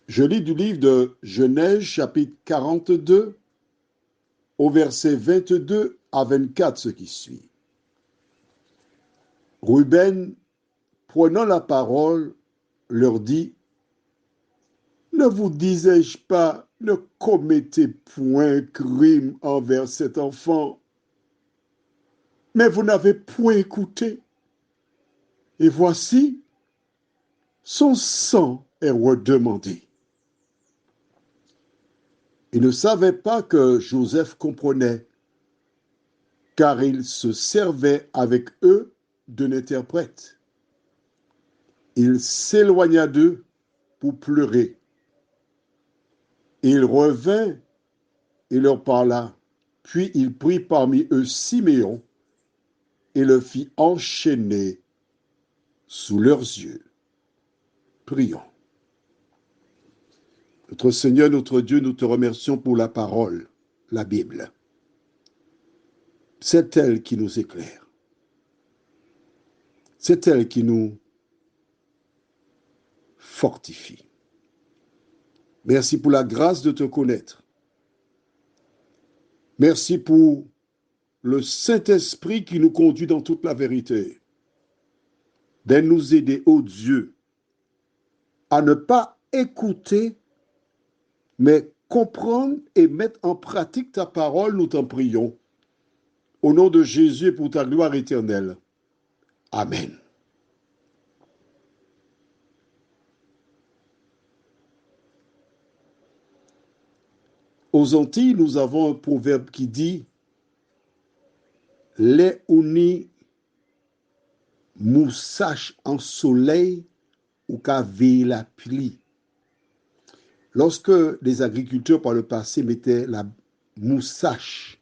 Je lis du livre de Genèse, chapitre 42, au verset 22 à 24, ce qui suit. Ruben, prenant la parole, leur dit, « Ne vous disais-je pas, ne commettez point crime envers cet enfant, mais vous n'avez point écouté. Et voici, son sang est redemandé. » Ils ne savaient pas que Joseph comprenait, car il se servait avec eux d'un interprète. Il s'éloigna d'eux pour pleurer. Il revint et leur parla. Puis il prit parmi eux Siméon et le fit enchaîner sous leurs yeux. Prions. Notre Seigneur, notre Dieu, nous te remercions pour la parole, la Bible. C'est elle qui nous éclaire. C'est elle qui nous fortifie. Merci pour la grâce de te connaître. Merci pour le Saint-Esprit qui nous conduit dans toute la vérité. De nous aider, ô Dieu, à ne pas écouter, mais comprendre et mettre en pratique ta parole, nous t'en prions. Au nom de Jésus et pour ta gloire éternelle. Amen. Aux Antilles, nous avons un proverbe qui dit « Les unis moussach en soleil ou qu'à veiller la pluie ». Lorsque les agriculteurs par le passé mettaient la moussach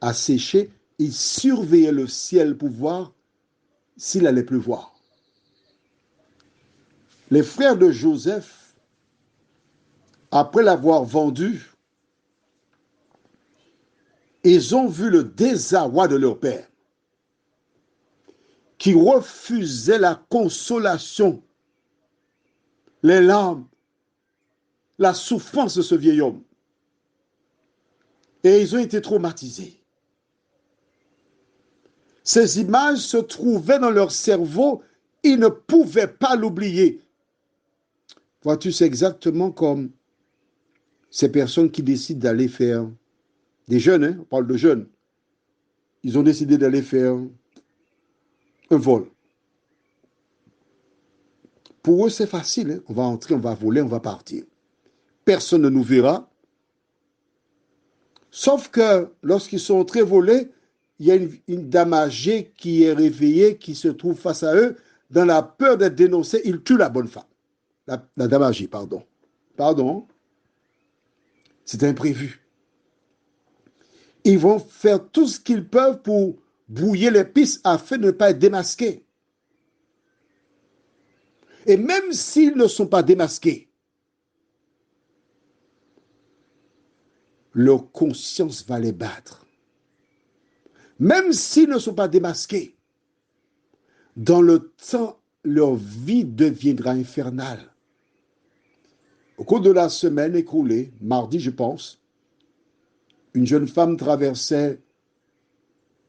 à sécher, ils surveillaient le ciel pour voir s'il allait pleuvoir. Les frères de Joseph, après l'avoir vendu, ils ont vu le désarroi de leur père, qui refusait la consolation, les larmes, la souffrance de ce vieil homme. Et ils ont été traumatisés. Ces images se trouvaient dans leur cerveau, ils ne pouvaient pas l'oublier. Vois-tu, c'est exactement comme ces personnes qui décident d'aller faire, des jeunes, on parle de jeunes, ils ont décidé d'aller faire un vol. Pour eux, c'est facile, on va entrer, on va voler, on va partir. Personne ne nous verra. Sauf que lorsqu'ils sont entrés voler, il y a une dame âgée qui est réveillée, qui se trouve face à eux. Dans la peur d'être dénoncée, ils tuent la bonne femme. La dame âgée, pardon. Pardon. C'est imprévu. Ils vont faire tout ce qu'ils peuvent pour brouiller les pistes afin de ne pas être démasqués. Et même s'ils ne sont pas démasqués, leur conscience va les battre. Même s'ils ne sont pas démasqués, dans le temps, leur vie deviendra infernale. Au cours de la semaine écoulée, mardi je pense, une jeune femme traversait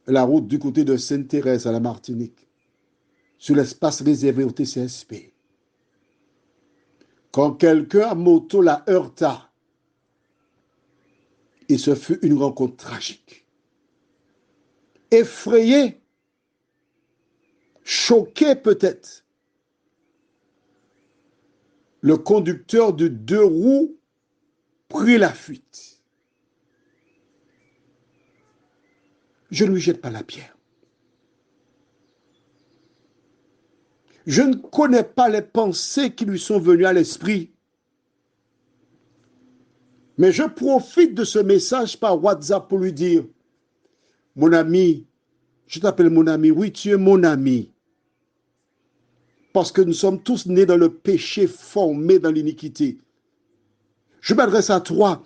la route du côté de Sainte-Thérèse à la Martinique, sur l'espace réservé au TCSP. Quand quelqu'un à moto la heurta, et ce fut une rencontre tragique. Effrayé, choqué peut-être, le conducteur de 2 roues prit la fuite. Je ne lui jette pas la pierre. Je ne connais pas les pensées qui lui sont venues à l'esprit. Mais je profite de ce message par WhatsApp pour lui dire, mon ami, je t'appelle mon ami, oui, tu es mon ami. Parce que nous sommes tous nés dans le péché, formés dans l'iniquité. Je m'adresse à toi,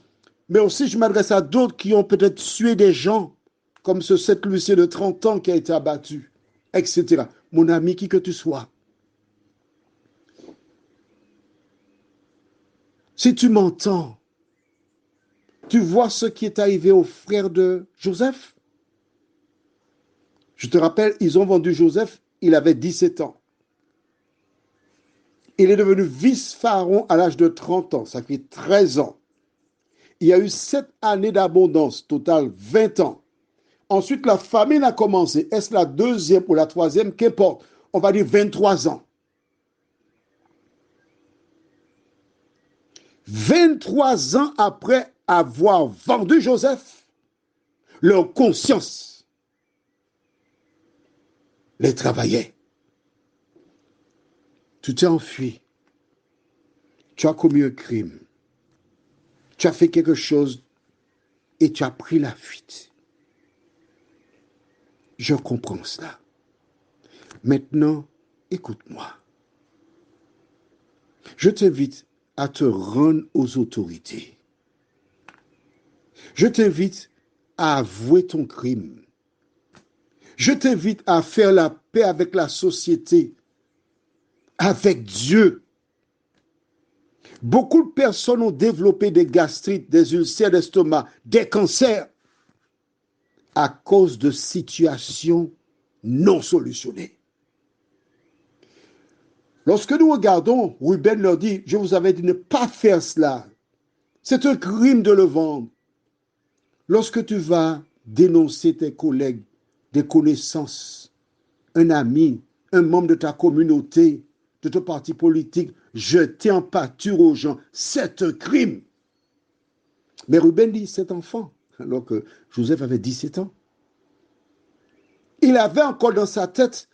mais aussi je m'adresse à d'autres qui ont peut-être tué des gens, comme ce 7 Lucien de 30 ans qui a été abattu, etc. Mon ami, qui que tu sois. Si tu m'entends, tu vois ce qui est arrivé aux frères de Joseph? Je te rappelle, ils ont vendu Joseph, il avait 17 ans. Il est devenu vice-pharaon à l'âge de 30 ans, ça fait 13 ans. Il y a eu 7 années d'abondance, total 20 ans. Ensuite, la famine a commencé. Est-ce la deuxième ou la troisième? Qu'importe. On va dire 23 ans. 23 ans après avoir vendu Joseph, leur conscience les travaillait. Tu t'es enfui. Tu as commis un crime. Tu as fait quelque chose et tu as pris la fuite. Je comprends cela. Maintenant, écoute-moi. Je t'invite à te rendre aux autorités. Je t'invite à avouer ton crime. Je t'invite à faire la paix avec la société, avec Dieu. Beaucoup de personnes ont développé des gastrites, des ulcères d'estomac, des cancers à cause de situations non solutionnées. Lorsque nous regardons, Ruben leur dit, je vous avais dit de ne pas faire cela. C'est un crime de le vendre. Lorsque tu vas dénoncer tes collègues, des connaissances, un ami, un membre de ta communauté, de ton parti politique, jeter en pâture aux gens, c'est un crime. Mais Ruben dit, cet enfant, alors que Joseph avait 17 ans, il avait encore dans sa tête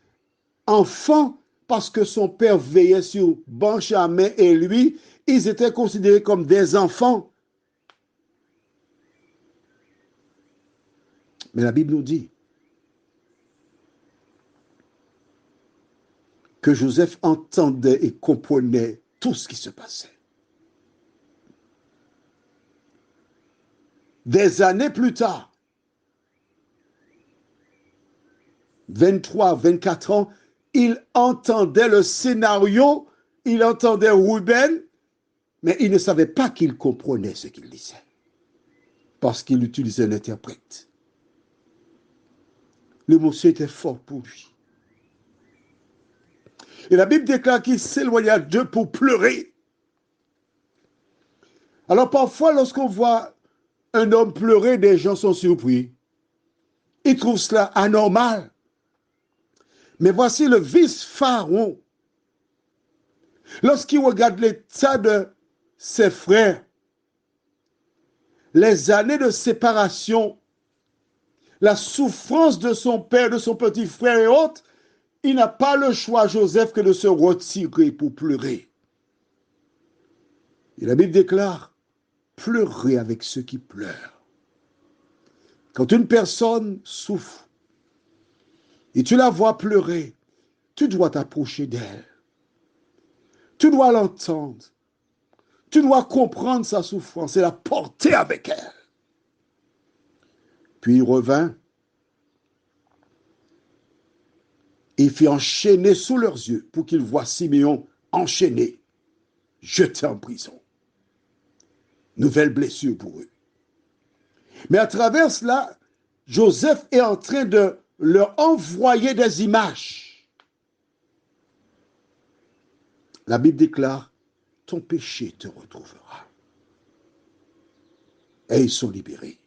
enfant parce que son père veillait sur Benjamin et lui, ils étaient considérés comme des enfants. Mais la Bible nous dit que Joseph entendait et comprenait tout ce qui se passait. Des années plus tard, 23, 24 ans, il entendait le scénario, il entendait Ruben, mais il ne savait pas qu'il comprenait ce qu'il disait, parce qu'il utilisait un interprète. L'émotion était forte pour lui. Et la Bible déclare qu'il s'éloigna d'eux pour pleurer. Alors parfois, lorsqu'on voit un homme pleurer, des gens sont surpris. Ils trouvent cela anormal. Mais voici le vice-pharaon. Lorsqu'il regarde l'état de ses frères, les années de séparation, la souffrance de son père, de son petit frère et autres, il n'a pas le choix, Joseph, que de se retirer pour pleurer. Et la Bible déclare, pleurez avec ceux qui pleurent. Quand une personne souffre et tu la vois pleurer, tu dois t'approcher d'elle. Tu dois l'entendre. Tu dois comprendre sa souffrance et la porter avec elle. Puis il revint et fit enchaîner sous leurs yeux pour qu'ils voient Siméon enchaîné, jeté en prison. Nouvelle blessure pour eux. Mais à travers cela, Joseph est en train de leur envoyer des images. La Bible déclare, ton péché te retrouvera. Et ils sont libérés.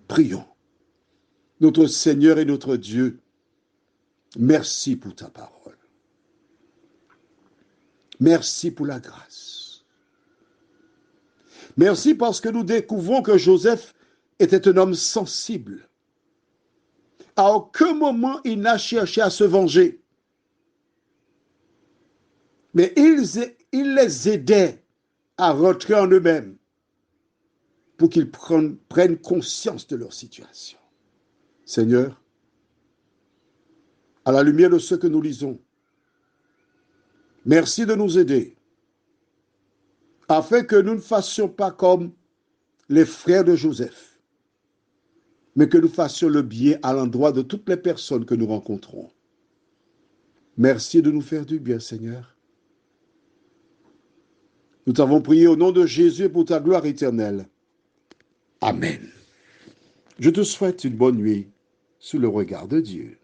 Prions. Notre Seigneur et notre Dieu, merci pour ta parole. Merci pour la grâce. Merci parce que nous découvrons que Joseph était un homme sensible. À aucun moment il n'a cherché à se venger. Mais il les aidait à rentrer en eux-mêmes pour qu'ils prennent conscience de leur situation. Seigneur, à la lumière de ce que nous lisons, merci de nous aider afin que nous ne fassions pas comme les frères de Joseph, mais que nous fassions le bien à l'endroit de toutes les personnes que nous rencontrons. Merci de nous faire du bien, Seigneur. Nous t'avons prié au nom de Jésus pour ta gloire éternelle. Amen. Je te souhaite une bonne nuit sous le regard de Dieu.